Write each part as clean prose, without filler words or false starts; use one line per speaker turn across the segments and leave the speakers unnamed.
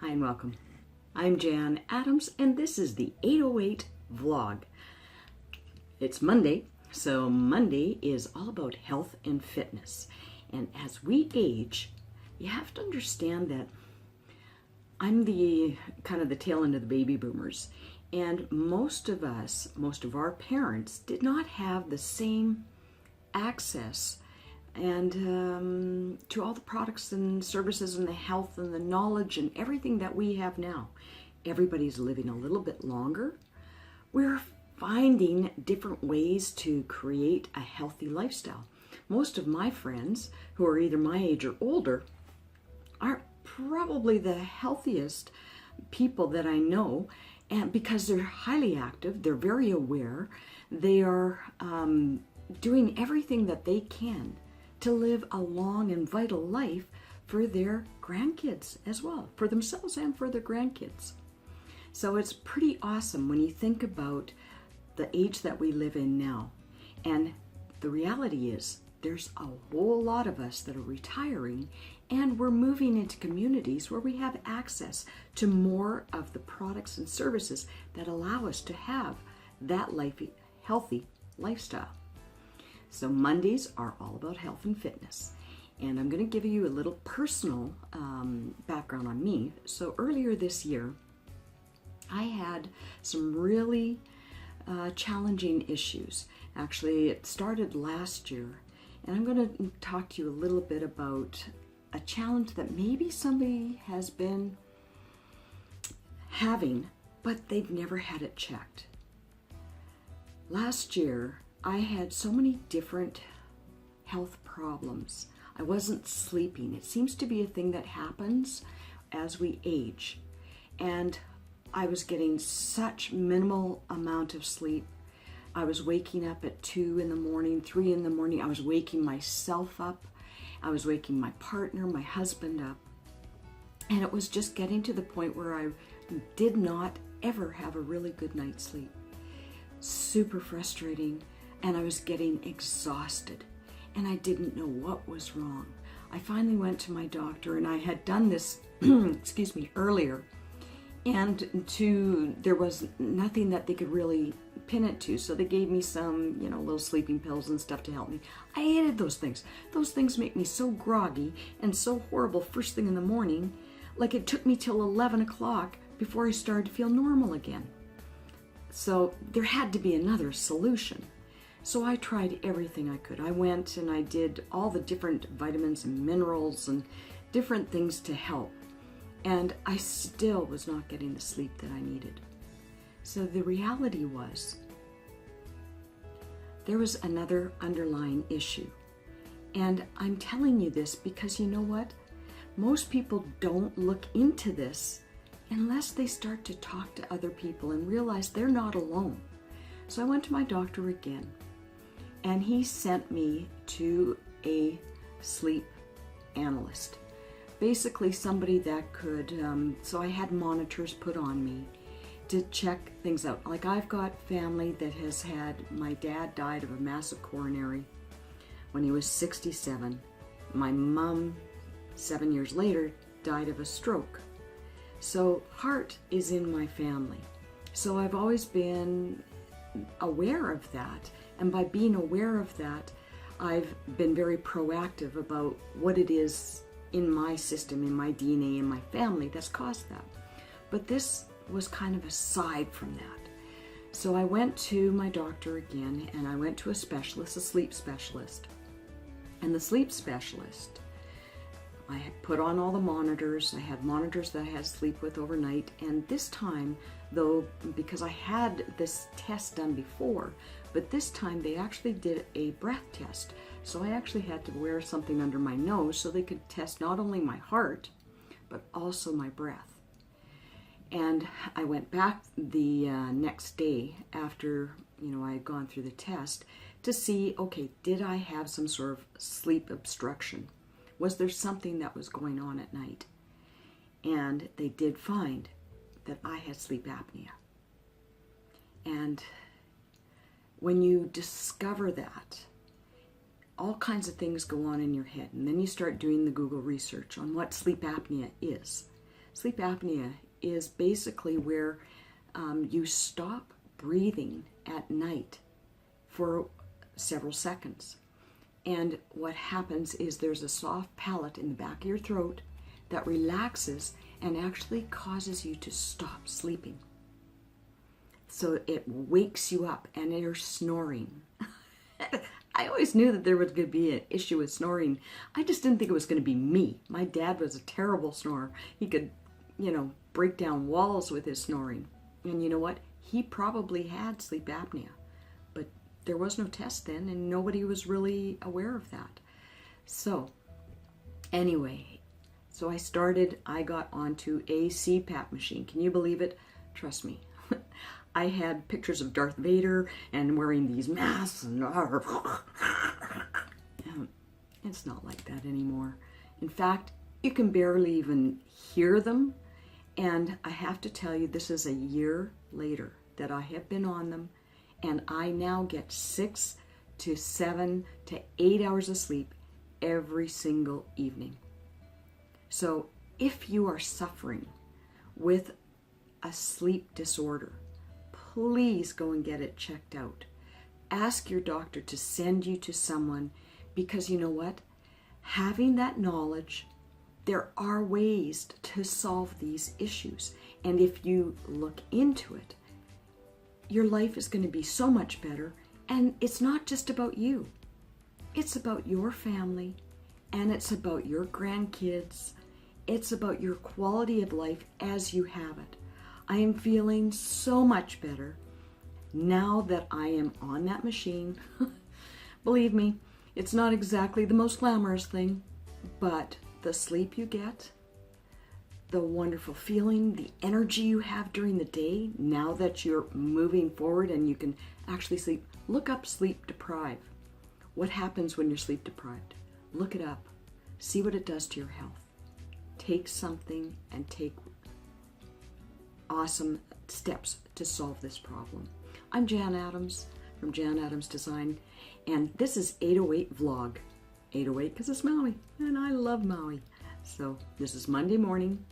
Hi and welcome. I'm Jan Addams and this is the 808 vlog. It's Monday, so Monday is all about health and fitness. And as we age, you have to understand that I'm the kind of the tail end of the baby boomers. And most of our parents did not have the same access and to all the products and services and the health and the knowledge and everything that we have now. Everybody's living a little bit longer. We're finding different ways to create a healthy lifestyle. Most of my friends who are either my age or older are probably the healthiest people that I know, and because they're highly active, they're very aware, they are doing everything that they can to live a long and vital life for their grandkids as well, for themselves and for their grandkids. So it's pretty awesome when you think about the age that we live in now. And the reality is there's a whole lot of us that are retiring, and we're moving into communities where we have access to more of the products and services that allow us to have that healthy lifestyle. So Mondays are all about health and fitness. And I'm going to give you a little personal background on me. So earlier this year, I had some really challenging issues. Actually, it started last year. And I'm going to talk to you a little bit about a challenge that maybe somebody has been having, but they've never had it checked. Last year, I had so many different health problems. I wasn't sleeping. It seems to be a thing that happens as we age. And I was getting such minimal amount of sleep. I was waking up at 2 in the morning, 3 in the morning. I was waking myself up. I was waking my partner, my husband up. And it was just getting to the point where I did not ever have a really good night's sleep. Super frustrating. And I was getting exhausted. And I didn't know what was wrong. I finally went to my doctor, and I had done this, excuse me, earlier. And there was nothing that they could really pin it to. So they gave me some, little sleeping pills and stuff to help me. I hated those things. Those things make me so groggy and so horrible first thing in the morning. Like it took me till 11 o'clock before I started to feel normal again. So there had to be another solution. So I tried everything I could. I went and I did all the different vitamins and minerals and different things to help. And I still was not getting the sleep that I needed. So the reality was, there was another underlying issue. And I'm telling you this because you know what? Most people don't look into this unless they start to talk to other people and realize they're not alone. So I went to my doctor again, and he sent me to a sleep analyst. Basically somebody that could, so I had monitors put on me to check things out. Like I've got family that has had, my dad died of a massive coronary when he was 67. My mom, 7 years later, died of a stroke. So heart is in my family. So I've always been aware of that. And by being aware of that, I've been very proactive about what it is in my system, in my DNA, in my family that's caused that. But this was kind of aside from that. So I went to my doctor again, and I went to a specialist, a sleep specialist. And the sleep specialist, I had put on all the monitors. I had monitors that I had to sleep with overnight. And this time, though, because I had this test done before, but this time they actually did a breath test. So I actually had to wear something under my nose so they could test not only my heart, but also my breath. And I went back the next day after, I had gone through the test to see, okay, did I have some sort of sleep obstruction? Was there something that was going on at night? And they did find that I had sleep apnea. And when you discover that, all kinds of things go on in your head. And then you start doing the Google research on what sleep apnea is. Sleep apnea is basically where you stop breathing at night for several seconds. And what happens is there's a soft palate in the back of your throat that relaxes and actually causes you to stop sleeping. So it wakes you up and you're snoring. I always knew that there was going to be an issue with snoring. I just didn't think it was going to be me. My dad was a terrible snorer. He could, break down walls with his snoring. And you know what? He probably had sleep apnea. But there was no test then, and nobody was really aware of that. So, anyway, I got onto a CPAP machine. Can you believe it? Trust me. I had pictures of Darth Vader and wearing these masks. And it's not like that anymore. In fact, you can barely even hear them. And I have to tell you, this is a year later that I have been on them. And I now get 6 to 7 to 8 hours of sleep every single evening. So if you are suffering with a sleep disorder, please go and get it checked out. Ask your doctor to send you to someone, because you know what? Having that knowledge, there are ways to solve these issues. And if you look into it, your life is going to be so much better. And it's not just about you. It's about your family, and it's about your grandkids. It's about your quality of life as you have it. I am feeling so much better now that I am on that machine. Believe me, it's not exactly the most glamorous thing, but the sleep you get, the wonderful feeling, the energy you have during the day, now that you're moving forward and you can actually sleep. Look up sleep deprived. What happens when you're sleep deprived? Look it up. See what it does to your health. Take something and take awesome steps to solve this problem. I'm Jan Addams from Jan Addams Design, and this is 808 Vlog. 808 because it's Maui, and I love Maui. So this is Monday morning,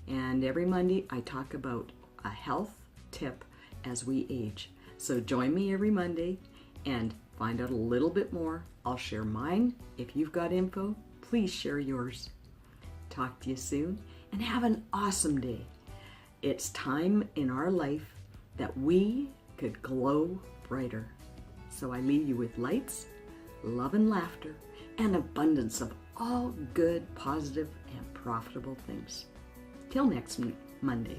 and every Monday I talk about a health tip as we age. So join me every Monday and find out a little bit more. I'll share mine. If you've got info, please share yours. Talk to you soon, and have an awesome day. It's time in our life that we could glow brighter. So I leave you with lights, love and laughter, and abundance of all good, positive, and profitable things. Till next Monday.